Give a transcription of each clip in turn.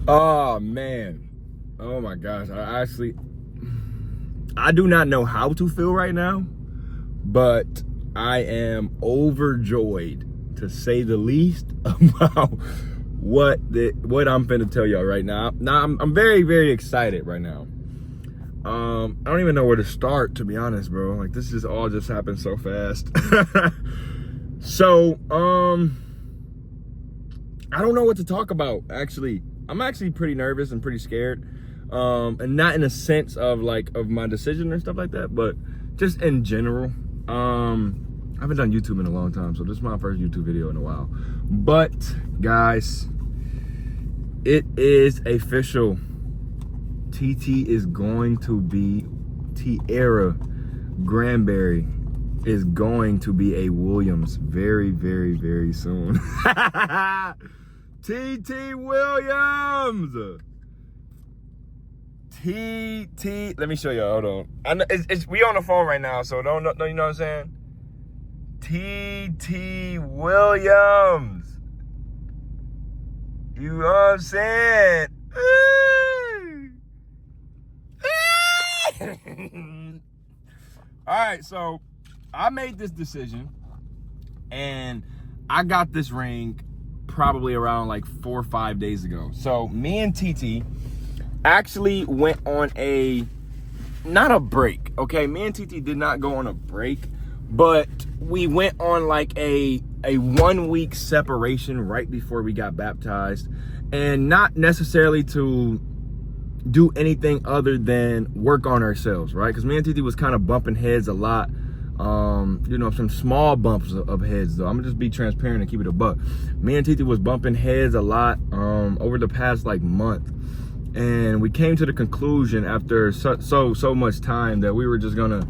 Oh man. Oh my gosh. I do not know how to feel right now, but I am overjoyed, to say the least, about what I'm finna tell y'all right now. Now I'm very, very excited right now. I don't even know where to start, to be honest, bro. Like, this just all just happened so fast. So, I don't know what to talk about, actually. I'm actually pretty nervous and pretty scared. And not in a sense of my decision or stuff like that, but just in general. I haven't done YouTube in a long time, so this is my first YouTube video in a while. But guys, it is official. TT is going to be, Tiara Granberry is going to be a Williams very, very, very soon. TT Williams. TT, let me show you. Hold on. I know we on the phone right now, so don't you know what I'm saying? TT Williams. You know what I'm saying? All right, so I made this decision, and I got this ring probably around like 4 or 5 days ago. So me and TT actually went on not a break, okay? Me and TT did not go on a break, but we went on like a 1 week separation right before we got baptized, and not necessarily to do anything other than work on ourselves, right? Because me and TT was kind of bumping heads a lot. Some small bumps of heads, though. I'm gonna just be transparent and keep it a buck. Me and TT was bumping heads a lot over the past month, and we came to the conclusion after so much time that we were just gonna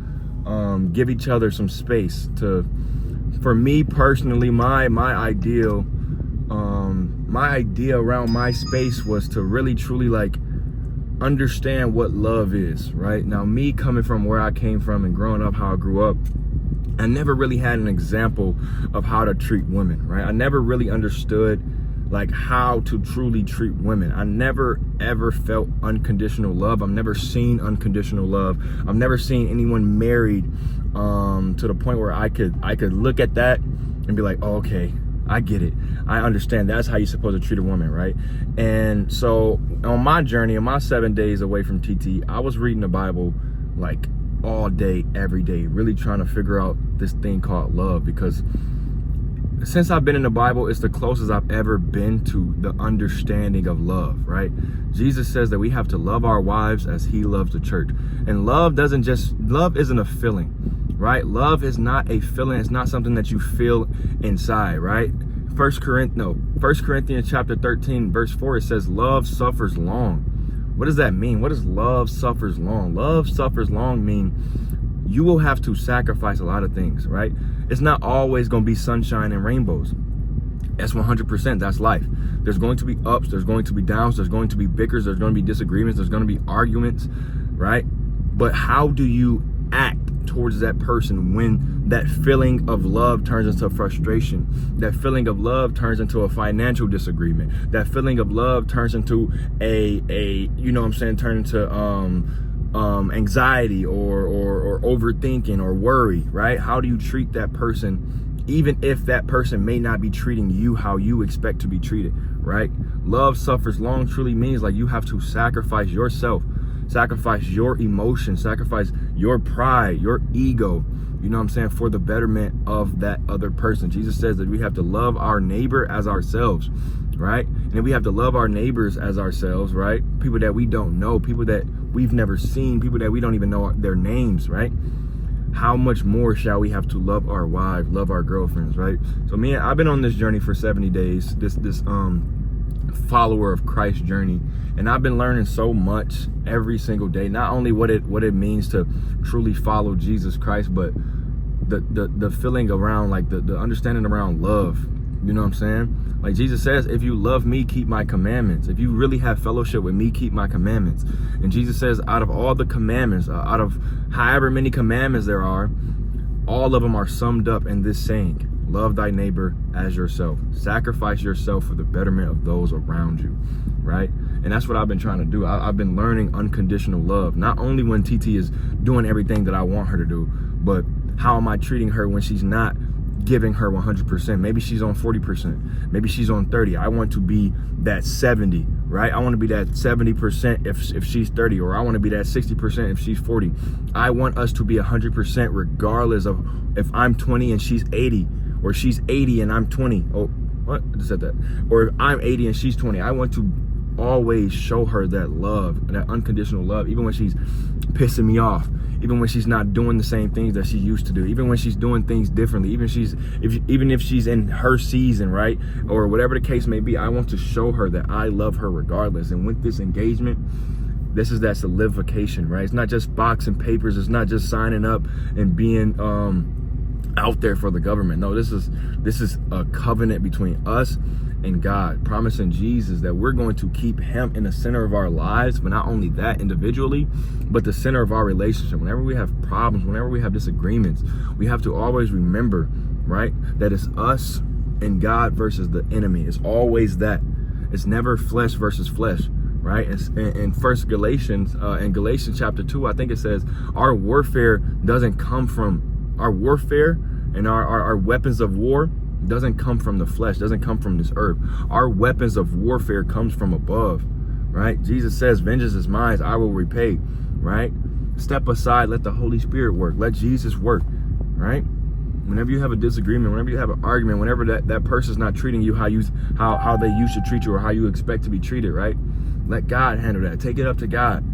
give each other some space for me personally, my idea around my space was to really truly understand what love is, right? Now, me coming from where I came from and growing up how I grew up, I never really had an example of how to treat women, right? I never really understood how to truly treat women. I never ever felt unconditional love. I've never seen unconditional love. I've never seen anyone married to the point where I could look at that and be like, oh, okay, I get it. I understand. That's how you're supposed to treat a woman, right? And so on my journey, on my 7 days away from TT, I was reading the Bible all day, every day, really trying to figure out this thing called love, because since I've been in the Bible, it's the closest I've ever been to the understanding of love, right? Jesus says that we have to love our wives as he loves the church. And love isn't a feeling, right? Love is not a feeling. It's not something that you feel inside, right? 1 Corinthians chapter 13, verse 4, it says, love suffers long. What does that mean? What does love suffers long? Love suffers long mean you will have to sacrifice a lot of things, right? It's not always going to be sunshine and rainbows. That's 100%. That's life. There's going to be ups. There's going to be downs. There's going to be bickers. There's going to be disagreements. There's going to be arguments, right? But how do you act towards that person when that feeling of love turns into frustration? That feeling of love turns into a financial disagreement. That feeling of love turns into turn into anxiety or overthinking or worry, right? How do you treat that person, even if that person may not be treating you how you expect to be treated, right? Love suffers long truly means you have to sacrifice yourself, sacrifice your emotions, sacrifice your pride, your ego, for the betterment of that other person. Jesus says that we have to love our neighbor as ourselves, right? And we have to love our neighbors as ourselves, right? People that we don't know, people that we've never seen, people that we don't even know their names, right? How much more shall we have to love our wives, love our girlfriends, right? So I've been on this journey for 70 days, this follower of Christ journey, and I've been learning so much every single day. Not only what it means to truly follow Jesus Christ, but the feeling around the understanding around love. You know what I'm saying? Jesus says, if you love me, keep my commandments. If you really have fellowship with me, keep my commandments. And Jesus says, out of all the commandments, out of however many commandments there are, all of them are summed up in this saying, Love thy neighbor as yourself. Sacrifice yourself for the betterment of those around you, right? And that's what I've been trying to do. I've been learning unconditional love, not only when TT is doing everything that I want her to do, but how am I treating her when she's not giving her 100%? Maybe she's on 40%. Maybe she's on 30. I want to be that 70, right? I want to be that 70% if she's 30, or I want to be that 60% if she's 40. I want us to be 100% regardless of if I'm 20 and she's 80, or she's 80 and I'm 20. Oh, what? I just said that. Or if I'm 80 and she's 20. I want to always show her that love, that unconditional love, even when she's pissing me off, even when she's not doing the same things that she used to do, even when she's doing things differently, even if she's in her season, right? Or whatever the case may be, I want to show her that I love her regardless. And with this engagement, this is that solidification, right? It's not just boxing papers. It's not just signing up and being out there for the government. No, this is a covenant between us and God, promising Jesus that we're going to keep him in the center of our lives, but not only that individually, but the center of our relationship. Whenever we have problems, whenever we have disagreements, we have to always remember, right, that it's us and God versus the enemy. It's always that. It's never flesh versus flesh, right? In Galatians chapter 2, I think it says our warfare doesn't come from our warfare, and our weapons of war doesn't come from the flesh, doesn't come from this earth. Our weapons of warfare comes from above, right? Jesus says, vengeance is mine, I will repay, right? Step aside, let the Holy Spirit work, let Jesus work, right? Whenever you have a disagreement, whenever you have an argument, whenever that person's not treating you how they used to treat you, or how you expect to be treated, right? Let God handle that. Take it up to God,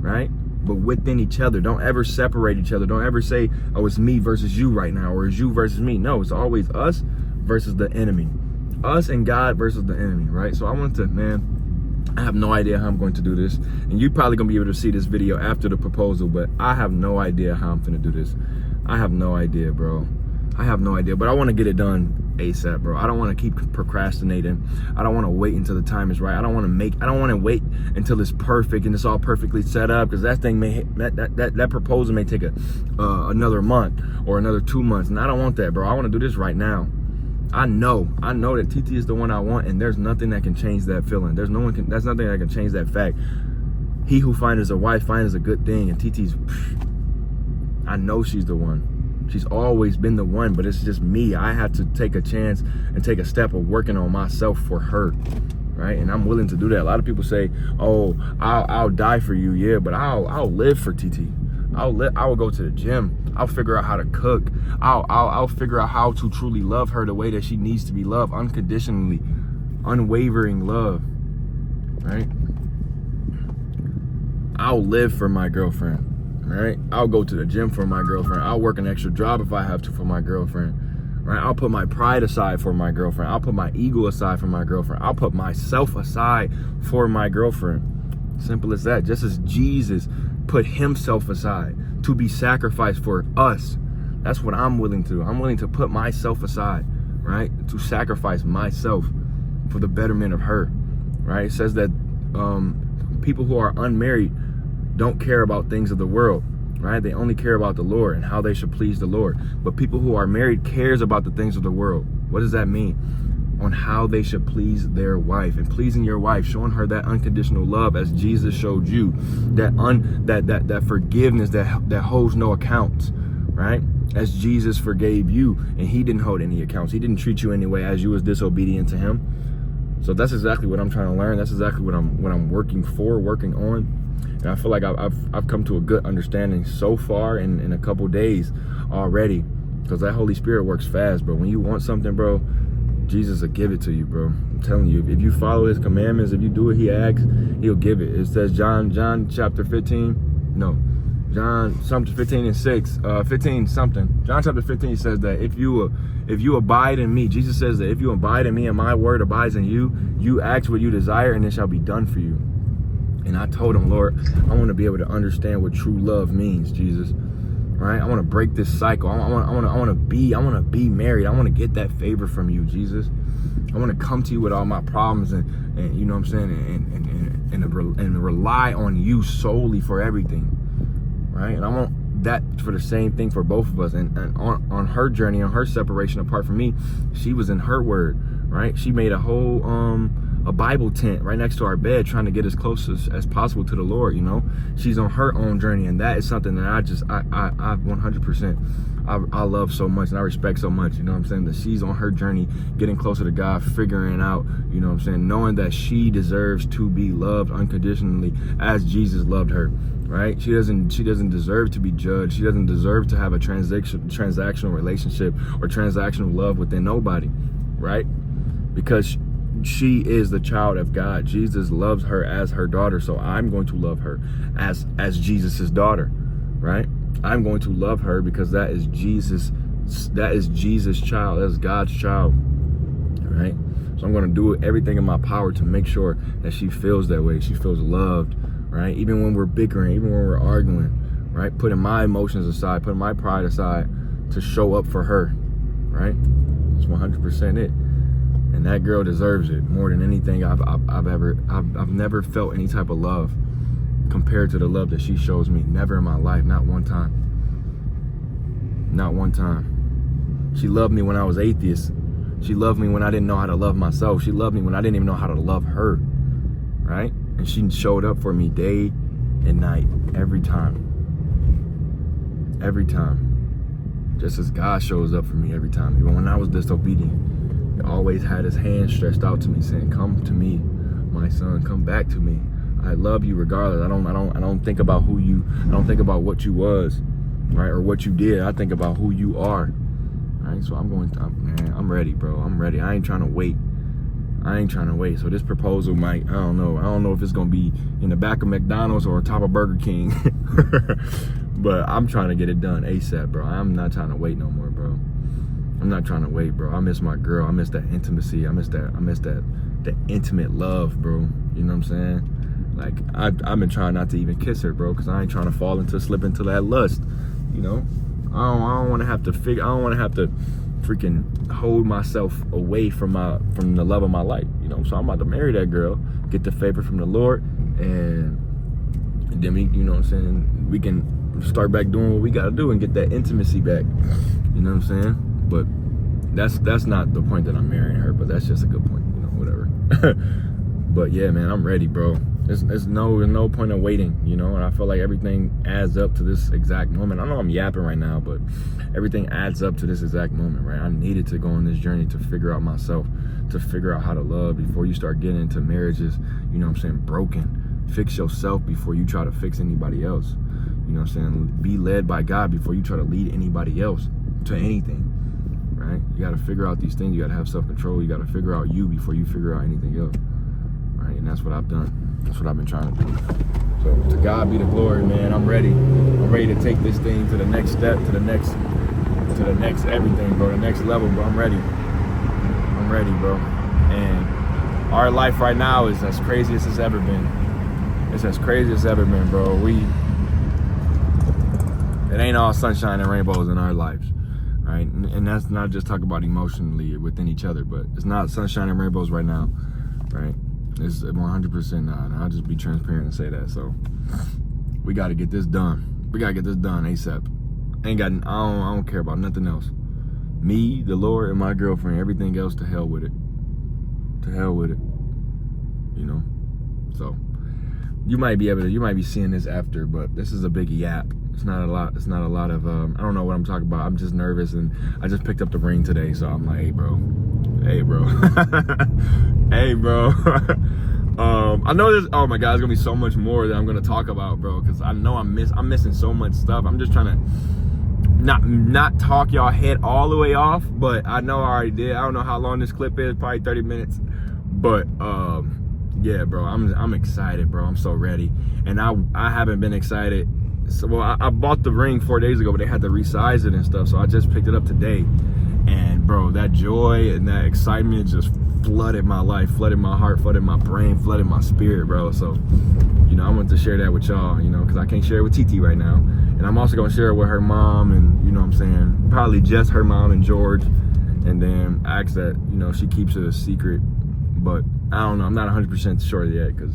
right? But within each other. Don't ever separate each other. Don't ever say, oh, it's me versus you right now, or it's you versus me. No, it's always us versus the enemy. Us and God versus the enemy, right? So I want to, man, I have no idea how I'm going to do this. And you're probably going to be able to see this video after the proposal, but I have no idea how I'm going to do this. I have no idea, bro. I have no idea, but I want to get it done ASAP, bro. I don't want to keep procrastinating. I don't want to wait until the time is right. I don't want to wait until it's perfect and it's all perfectly set up, because that thing that proposal may take another month or another 2 months, and I don't want that, bro. I want to do this right now. I know that TT is the one I want, and there's nothing that can change that feeling. There's nothing that can change that fact. He who finds a wife finds a good thing, and TT's, I know she's the one. She's always been the one, but it's just me. I have to take a chance and take a step of working on myself for her, right? And I'm willing to do that. A lot of people say, oh, I'll die for you. Yeah, but I'll live for TT. I will go to the gym. I'll figure out how to cook. I'll figure out how to truly love her the way that she needs to be loved, unconditionally, unwavering love, right? I'll live for my girlfriend. Right? I'll go to the gym for my girlfriend. I'll work an extra job if I have to for my girlfriend. Right? I'll put my pride aside for my girlfriend. I'll put my ego aside for my girlfriend. I'll put myself aside for my girlfriend. Simple as that. Just as Jesus put himself aside to be sacrificed for us. That's what I'm willing to do. I'm willing to put myself aside, right? To sacrifice myself for the betterment of her. Right? It says that people who are unmarried don't care about things of the world, right? They only care about the Lord and how they should please the Lord. But people who are married cares about the things of the world. What does that mean? On how they should please their wife. And pleasing your wife, showing her that unconditional love as Jesus showed you, that forgiveness that holds no accounts, right? As Jesus forgave you and he didn't hold any accounts. He didn't treat you anyway as you was disobedient to him. So that's exactly what I'm trying to learn. That's exactly what I'm working on. And I feel like I've come to a good understanding so far in a couple days already, because that Holy Spirit works fast, bro. When you want something, bro, Jesus will give it to you, bro. I'm telling you, if you follow his commandments, if you do what he asks, he'll give it. It says John chapter 15, no, John something 15 and 6, 15 something. John chapter 15 says that if you abide in me, Jesus says that if you abide in me and my word abides in you, you ask what you desire and it shall be done for you. And I told him, Lord, I want to be able to understand what true love means, Jesus. Right? I want to break this cycle. I want to be married. I want to get that favor from you, Jesus. I want to come to you with all my problems and you know what I'm saying, and rely on you solely for everything. Right? And I won't that for the same thing for both of us. And on her journey, on her separation apart from me, she was in her word, right? She made a whole a Bible tent right next to our bed, trying to get as close as possible to the Lord. You know, she's on her own journey, and that is something that I 100% I love so much, and I respect so much. You know what I'm saying? That she's on her journey, getting closer to God, figuring out, you know what I'm saying, knowing that she deserves to be loved unconditionally as Jesus loved her. Right? She doesn't deserve to be judged. She doesn't deserve to have a transactional relationship or transactional love within nobody, right? Because she is the child of God. Jesus loves her as her daughter, so I'm going to love her as Jesus's daughter, right? I'm going to love her because that is Jesus' child. That's God's child, right? So I'm going to do everything in my power to make sure that she feels that way. She feels loved, right? Even when we're bickering, even when we're arguing, right? Putting my emotions aside, putting my pride aside to show up for her, right? It's 100% it. And that girl deserves it more than anything I've never felt any type of love compared to the love that she shows me. Never in my life, not one time. Not one time. She loved me when I was atheist. She loved me when I didn't know how to love myself. She loved me when I didn't even know how to love her, right? And she showed up for me day and night, every time. Every time. Just as God shows up for me every time. Even when I was disobedient, He always had His hand stretched out to me, saying, "Come to me, my son. Come back to me. I love you regardless. I don't think about who you. I don't think about what you was, right, or what you did. I think about who you are, right? So I'm ready, bro. I'm ready. I ain't trying to wait. So this proposal might, I don't know if it's gonna be in the back of McDonald's or on top of Burger King, but I'm trying to get it done ASAP, bro. I'm not trying to wait no more, bro. I'm not trying to wait, bro. I miss my girl. I miss that intimacy. I miss that intimate love, bro. You know what I'm saying? Like, I've been trying not to even kiss her, bro, because I ain't trying to slip into that lust, you know? I don't want to have to freaking hold myself away from the love of my life, you know? So I'm about to marry that girl, get the favor from the Lord, and then we, you know what I'm saying, we can start back doing what we got to do and get that intimacy back, you know what I'm saying? But that's not the point that I'm marrying her, but that's just a good point, you know, whatever. But yeah, man, I'm ready, bro. There's no point in waiting, you know, and I feel like everything adds up to this exact moment. I know I'm yapping right now, but everything adds up to this exact moment, right? I needed to go on this journey to figure out myself, to figure out how to love before you start getting into marriages, you know what I'm saying, broken. Fix yourself before you try to fix anybody else. You know what I'm saying? Be led by God before you try to lead anybody else to anything, right? You got to figure out these things. You got to have self-control. You got to figure out you before you figure out anything else, right? And that's what I've done. That's what I've been trying to do. So to God be the glory, man. I'm ready. I'm ready to take this thing to the next step, to the next everything, bro. The next level, bro. I'm ready. I'm ready, bro. And our life right now is as crazy as it's ever been. It's as crazy as it's ever been, bro. It ain't all sunshine and rainbows in our lives, right? And that's not just talking about emotionally within each other, but it's not sunshine and rainbows right now, right? It's 100% not. And I'll just be transparent and say that. So we got to get this done. We got to get this done ASAP. I don't care about nothing else. Me, the Lord, and my girlfriend. Everything else, to hell with it. To hell with it. You know. So you might be seeing this after, but this is a big yap. It's not a lot of I don't know what I'm talking about. I'm just nervous, and I just picked up the ring today, so I'm like, hey bro hey bro I know there's, oh my god, there's gonna be so much more that I'm gonna talk about, bro, because I know I'm missing so much stuff. I'm just trying to not talk y'all head all the way off, but I know I already did. I don't know how long this clip is, probably 30 minutes, but yeah, bro, I'm excited, bro. I'm so ready. And I haven't been excited. So, well, I bought the ring 4 days ago, but they had to resize it and stuff, so I just picked it up today. And bro, that joy and that excitement just flooded my life, flooded my heart, flooded my brain, flooded my spirit, bro. So, you know, I wanted to share that with y'all, you know, because I can't share it with TT right now. And I'm also going to share it with her mom, and, you know what I'm saying, probably just her mom and George. And then ask that, you know, she keeps it a secret. But I don't know, I'm not 100% sure yet, because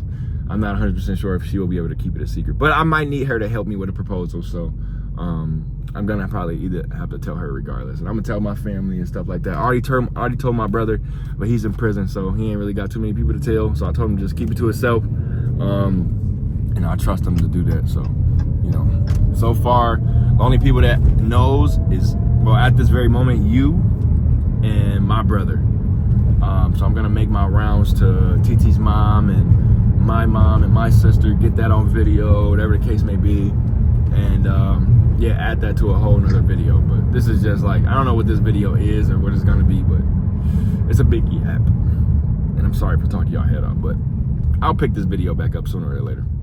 I'm not 100% sure if she will be able to keep it a secret. But I might need her to help me with a proposal, so I'm gonna probably either have to tell her regardless, and I'm gonna tell my family and stuff like that. I already told my brother, but he's in prison, so he ain't really got too many people to tell. So I told him to just keep it to himself, and I trust him to do that. So, you know, so far the only people that knows is, well, at this very moment, you and my brother. So I'm gonna make my rounds to TT's mom and my sister, get that on video, whatever the case may be, and yeah, add that to a whole nother video. But this is just like, I don't know what this video is or what it's gonna be, but it's a big yap. And I'm sorry for talking y'all head off, but I'll pick this video back up sooner or later.